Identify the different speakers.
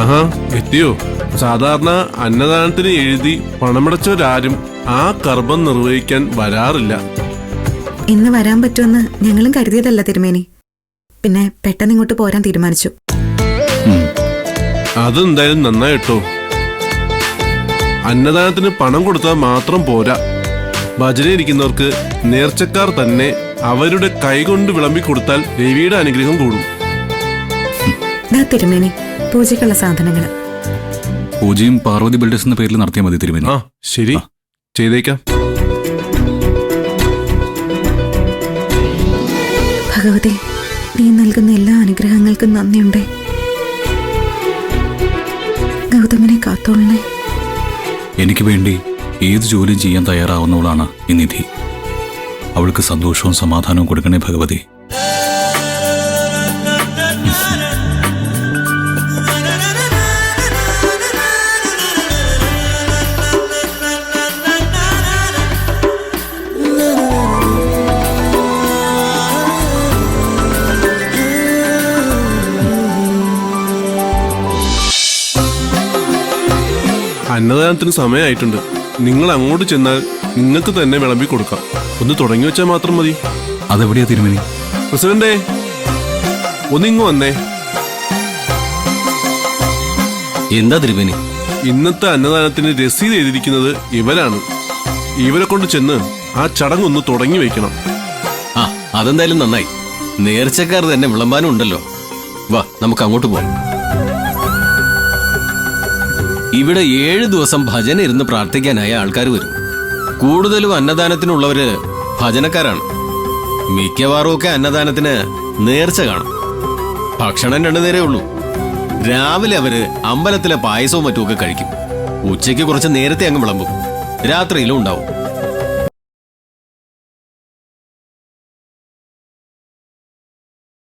Speaker 1: ആഹാ, എത്തിയോ? സാധാരണ അന്നദാനത്തിന് എഴുതി പണമടച്ചവരാരും ആ കർമ്മം നിർവഹിക്കാൻ വരാറില്ല.
Speaker 2: ഇന്ന് വരാൻ പറ്റുമെന്ന് ഞങ്ങളും കരുതിയതല്ല തിരുമേനി. പിന്നെ പെട്ടെന്ന് ഇങ്ങോട്ട് പോരാൻ തീരുമാനിച്ചു.
Speaker 1: അതെന്തായാലും നന്നായിട്ടോ. അന്നദാനത്തിന് പണം കൊടുത്താൽ മാത്രം പോരാ. ഭജനയിരിക്കുന്നവർക്ക് നേർച്ചക്കാർ തന്നെ അവരുടെ കൈകൊണ്ട് വിളമ്പി കൊടുത്താൽ ദേവിയുടെ അനുഗ്രഹം കൂടും.
Speaker 2: തിരുമേനി, പൂജയ്ക്കുള്ള സാധനങ്ങൾ.
Speaker 3: പൂജയും പാർവതി ബിൽഡേഴ്സ് എന്ന പേരിൽ നടത്തിയാൽ മതി തിരുമേനി.
Speaker 1: ആ ശരി, ചെയ്തേക്കാം.
Speaker 2: ഭഗവതി, നീ നൽകുന്ന എല്ലാ അനുഗ്രഹങ്ങൾക്കും നന്ദിയുണ്ടേ. ഗൗതമനെ കാത്തോളണേ.
Speaker 3: എനിക്ക് വേണ്ടി ഏത് ജോലിയും ചെയ്യാൻ തയ്യാറാവുന്നവളാണ് ഈ നിധി. അവൾക്ക് സന്തോഷവും സമാധാനവും കൊടുക്കണേ ഭഗവതി.
Speaker 1: അന്നദാനത്തിന് സമയമായിട്ടുണ്ട്. നിങ്ങൾ അങ്ങോട്ട് ചെന്നാൽ നിങ്ങൾക്ക് തന്നെ വിളമ്പി കൊടുക്കാം. ഒന്ന് തുടങ്ങി വെച്ചാൽ മാത്രം മതി.
Speaker 3: അതെവിടെയാ തിരുമേനി?
Speaker 1: പ്രസിഡന്റേ, ഒന്നിങ്ങ് വന്നേ.
Speaker 4: എന്താ തിരുമേനി?
Speaker 1: ഇന്നത്തെ അന്നദാനത്തിന് രസീത് എഴുതിയിരിക്കുന്നത് ഇവരാണ്. ഇവരെ കൊണ്ട് ചെന്ന് ആ ചടങ്ങൊന്ന് തുടങ്ങി വെക്കണം.
Speaker 4: ആ, അതെന്തായാലും നന്നായി. നേർച്ചക്കാർ തന്നെ വിളമ്പാനും ഉണ്ടല്ലോ. വാ, നമുക്ക് അങ്ങോട്ട് പോവാം. ഇവിടെ 7 ദിവസം ഭജന ഇരുന്ന് പ്രാർത്ഥിക്കാനായ ആൾക്കാർ വരും. കൂടുതലും അന്നദാനത്തിനുള്ളവര് ഭജനക്കാരാണ്. മിക്കവാറും ഒക്കെ അന്നദാനത്തിന് നേർച്ച കാണും. ഭക്ഷണം 2 നേരേ ഉള്ളൂ. രാവിലെ അവര് അമ്പലത്തിലെ പായസവും മറ്റുമൊക്കെ കഴിക്കും. ഉച്ചയ്ക്ക് കുറച്ച് നേരത്തെ അങ്ങ് വിളമ്പും. രാത്രിയിലും ഉണ്ടാവും.